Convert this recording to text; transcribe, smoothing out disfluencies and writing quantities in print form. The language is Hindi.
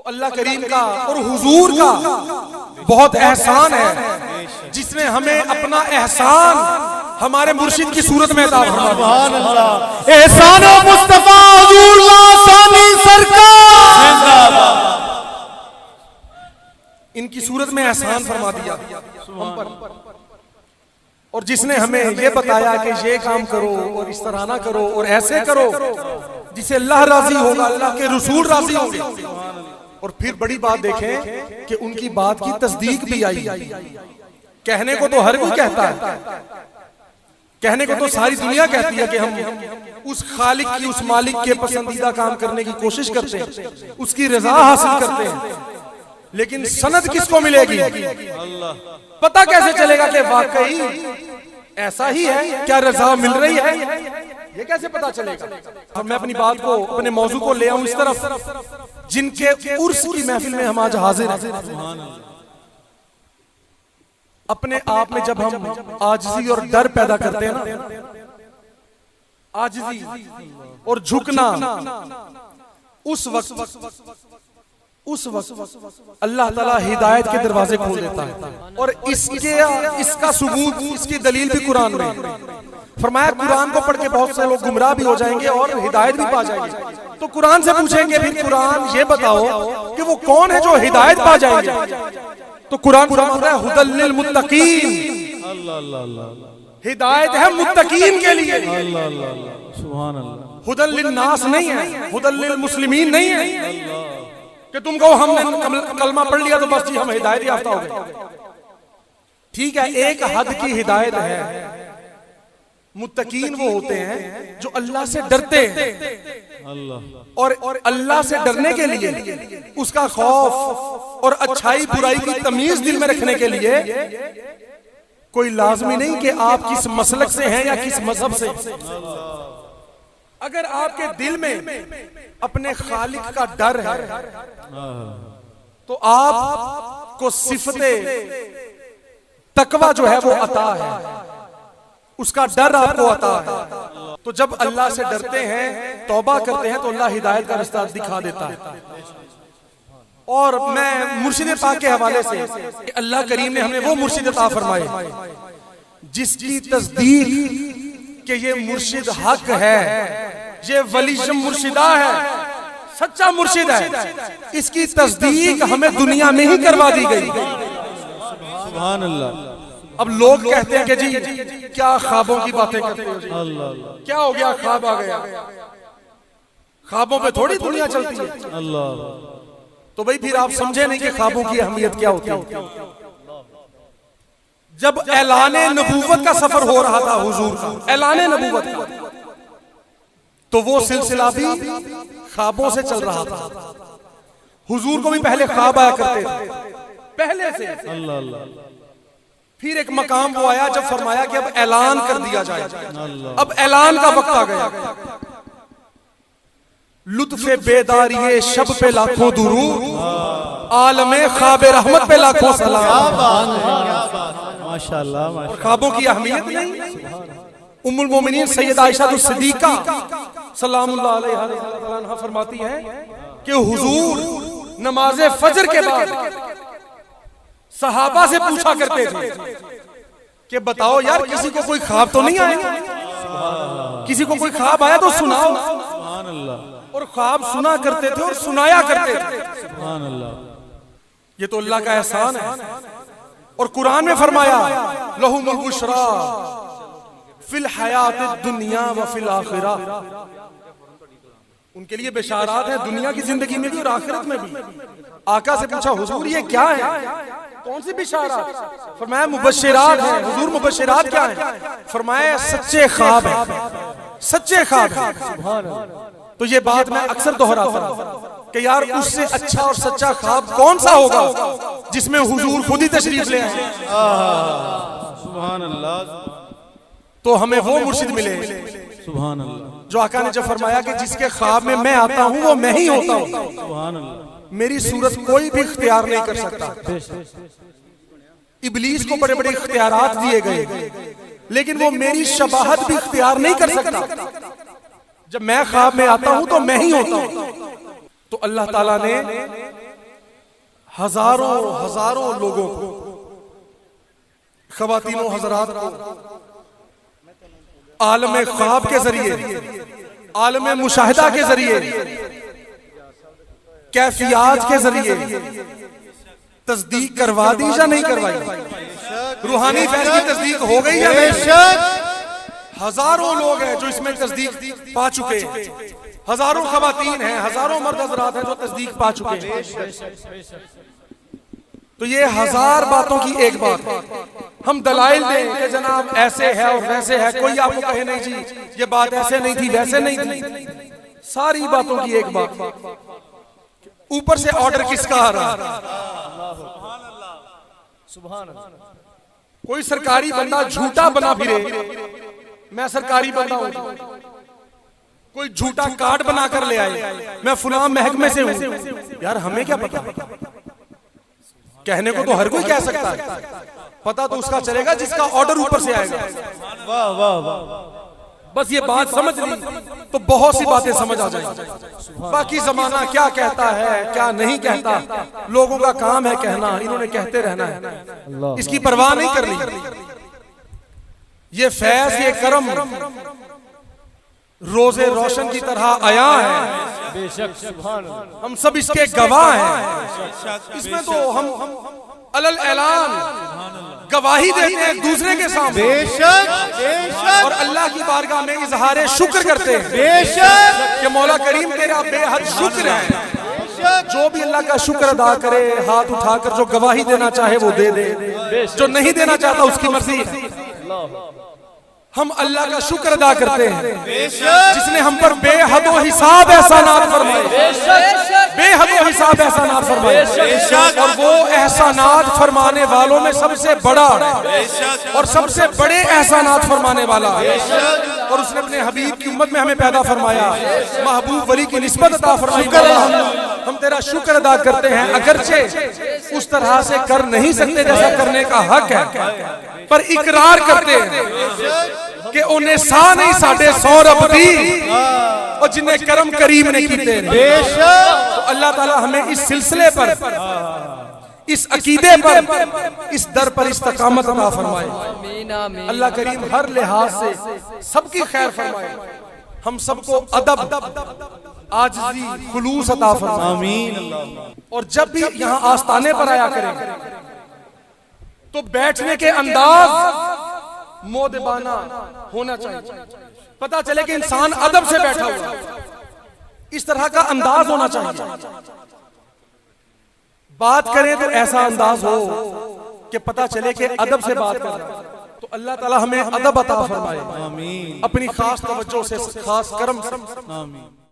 अल्लाह करीम का और हुजूर का बहुत एहसान है जिसने हमें अपना एहसान हमारे मुर्शिद की सूरत में अता फरमाया। सुभान अल्लाह। एहसान मुस्तफा हुजूर लासानी सरकार जिंदाबाद। इनकी सूरत में एहसान फरमा दिया हम पर, और जिसने हमें ये बताया कि ये काम करो और इस तरह ना करो और ऐसे करो जिसे अल्लाह राजी होगा, अल्लाह के रसूल राजी होंगे। और फिर बड़ी बात देखें कि उनकी बात की तस्दीक भी आई। कहने को तो हर कोई कहता है, कहने को तो सारी दुनिया कहती है कि हम उस खालिक की, उस मालिक के पसंदीदा काम करने की कोशिश करते हैं, उसकी रजा हासिल करते हैं, लेकिन सनद किसको मिलेगी? पता कैसे चलेगा कि वाकई ऐसा ही है? क्या रजा मिल रही है? ये कैसे पता चलेगा? और मैं अपनी बात को, अपने मौजू को ले आऊं इस तरफ, जिनके उर्स की महफिल में हम आज हाजिर हैं। अपने आप में जब हम आजिज़ी और डर पैदा करते हैं ना, आजिज़ी और झुकना, उस वक्त अल्लाह ताला हिदायत के दरवाजे खोल देता है। और इसका सबूत, इसकी दलील भी कुरान में फरमाया। कुरान को पढ़ के बहुत से लोग गुमराह भी हो जाएंगे और हिदायत भी पा जाएंगे। तो कुरान से पूछेंगे, फिर कुरान ये बताओ कि वो कौन है जो हिदायत पा जाएंगे? तो कुरान फरमाता है हुदल लिल मुत्तकीन। अल्लाह अल्लाह अल्लाह। हिदायत है मुत्तकीन के लिए। अल्लाह अल्लाह अल्लाह। सुभान अल्लाह। हुदल लिल नास नहीं है, हुदल लिल मुस्लिमीन नहीं है कि तुम कहो हमने कलमा पढ़ लिया तो बस जी हम हिदायत याफ्ता हो गए। ठीक है, एक हद की हिदायत है। मुत्तकीन वो होते हैं जो अल्लाह से डरते हैं, अल्लाह और अल्लाह से डरने के लिए, उसका खौफ और अच्छाई बुराई की तमीज दिल में रखने के लिए कोई लाजमी नहीं कि आप किस मसलक से हैं या किस मजहब से। अगर आपके दिल में अपने खालिक का डर है तो आपको सिफते तकवा जो है वो अता है, उसका डर आपको अता है। तो जब अल्लाह से डरते हैं, तौबा करते हैं, तो अल्लाह हिदायत का रास्ता दिखा देता है। और मैं मुर्शिद पाक के हवाले से, अल्लाह करीम ने हमें वो मुर्शिद अता फरमाए जिसकी तस्दीक कि ये मुर्शिद हक है, ये वलीशम मुर्शिदा है, सच्चा मुर्शिद है, इसकी तस्दीक हमें दुनिया में ही करवा दी गई। सुभान अल्लाह। अब लोग कहते हैं कि जी क्या ख्वाबों की बातें करते हो जी? क्या हो गया, ख्वाब आ गया? ख्वाबों पे थोड़ी दुनिया चलती है। अल्लाह। तो भाई फिर आप समझे नहीं कि ख्वाबों की अहमियत क्या होती है। जब ऐलाने नबूवत का सफर हो रहा था हुजूर का, ऐलाने नबूवत का, तो वो सिलसिला भी ख्वाबों से चल रहा था। हुजूर को भी पहले ख्वाब आया करते थे, पहले से। अल्लाह अल्लाह। फिर एक मकाम वो आया जब फरमाया कि अब ऐलान कर दिया जाए। अब ऐलान का वक्त आ गया। लुत्फे बेदारिये शब पे लाखों दुरूद, आलमे ख्वाबे रहमत पे लाखों सलाम। माशाअल्लाह। और ख्वाबों की अहमियत नहीं, उम्मुल मोमिनीन सैयदा आयशा सिद्दीका सलामुल्लाह अलैहा फरमाती हैं कि हुजूर नमाज फजर के बाद सहाबा से पूछा करते थे कि बताओ यार किसी को कोई ख्वाब तो नहीं आया? किसी को कोई ख्वाब आया तो सुनाओ। सुभान अल्लाह। और ख्वाब सुना करते थे और सुनाया करते थे। सुभान अल्लाह। ये तो अल्लाह का एहसान है। और कुरान में फरमाया लहुमुल बुशरा फिल हयात दुनिया व फिल आखिरा, उनके लिए बिशारात है दुनिया की जिंदगी में भी और आखिरत में भी। आका से पूछा हुजूर ये क्या है, कौन सी बिशारात? फरमाया मुबश्शिरात है। हुजूर मुबश्शिरात क्या है? फरमाया सच्चे ख्वाब है, सच्चे ख्वाब है। तो ये बात मैं अक्सर दोहराता हूं कि यार उससे अच्छा और सच्चा ख्वाब कौन सा होगा जिसमें हुजूर खुद ही तशरीफ ले आए। सुभान अल्लाह। तो हमें वो मुर्शिद मिले सुभान अल्लाह जो आका ने जब फरमाया कि जिसके ख्वाब में मैं आता हूं वो मैं ही होता हूं। सुभान अल्लाह। मेरी सूरत कोई भी इख्तियार नहीं कर सकता। इब्लीस को बड़े बड़े इख्तियारात दिए गए, लेकिन वो मेरी शबाहत भी इख्तियार नहीं कर सकता। जब मैं ख्वाब में आता हूं तो मैं ही होता हूं। तो अल्लाह ताला ने हजारों लोगों को, ख़वातीनों हज़रात को आलम ख्वाब के जरिए, आलम मुशाहिदा के जरिए, कैफियात के जरिए तस्दीक करवा दी या नहीं करवाई? रूहानी फैज की तस्दीक हो गई या नहीं? हजारों लोग हैं जो इसमें तस्दीक पा चुके हैं, हजारों खवातीन हैं, हजारों मर्द हजरात हैं जो तस्दीक पा चुके हैं। तो ये हजार बातों की एक बात है। हम दलाइल दें कि जनाब ऐसे है और वैसे है, कोई आपको कहे नहीं जी ये बात ऐसे नहीं थी वैसे नहीं थी, सारी बातों की एक बात, ऊपर से ऑर्डर किसका आ रहा है? कोई सरकारी बंदा झूठा बना फिरे, मैं सरकारी बंदा हूं, कोई झूठा कार्ड बनाकर ले आए मैं फुलां महकमे से हूं, यार हमें क्या पता? कहने को तो हर कोई कह सकता है, पता तो उसका चलेगा जिसका ऑर्डर ऊपर से आएगा। वाह वाह वाह, बस ये बात समझ ली तो बहुत सी बातें समझ आ जाएंगी। बाकी जमाना क्या कहता है क्या नहीं कहता, लोगों का काम है कहना, इन्होंने कहते रहना है, इसकी परवाह नहीं करनी। ये फैज, ये करम रोजे रोशन की तरह आया है, बेशक हम सब इसके गवाह हैं। इसमें तो हम अलल ऐलान गवाही देते हैं दूसरे के सामने, बेशक और अल्लाह की बारगाह में इजहार शुक्र करते हैं बेशक कि मौला करीम तेरा बेहद शुक्र है। जो भी अल्लाह का शुक्र अदा करे, हाथ उठाकर जो गवाही देना चाहे वो दे दे, जो नहीं देना चाहता उसकी मर्जी। हम अल्लाह का शुक्र अदा करते हैं जिसने हम पर बेहद हिसाब एहसानात फरमाए, बेहद हिसाब एहसानात फरमाए, और वो एहसानात फरमाने वालों में सबसे बड़ा और सबसे बड़े एहसानात फरमाने वाला है। और उसने अपने हबीब की उम्मत में हमें पैदा फरमाया, महबूब वली की निस्बत अता फरमाई। हम तेरा शुक्र अदा करते हैं, अगरचे उस तरह से कर नहीं सकते जैसा करने का हक है, पर इकरार करते हैं कि उन्हें सा नहीं साढ़े 100 रब दी और जिन्हें करम करीम ने कीते। तो अल्लाह ताला हमें इस सिलसिले पर, इस अकीदे पर, इस दर पर इस्तकामत अता फरमाए। अल्लाह करीम हर लिहाज से सबकी खैर फरमाए, हम सबको अदब, आजिज़ी, खुलूस अता फरमाए। आमीन। और जब भी यहाँ आस्ताने पर आया करें तो बैठने के अंदाज मोदबाना होना चाहिए, पता चले कि इंसान अदब से बैठा हुआ, इस तरह का अंदाज होना चाहिए। बात करें तो ऐसा अंदाज हो कि पता चले कि अदब से बात कर रहा है। तो अल्लाह ताला हमें अदब अता फरमाए, अपनी खास तवज्जो से, खास करम से। आमीन।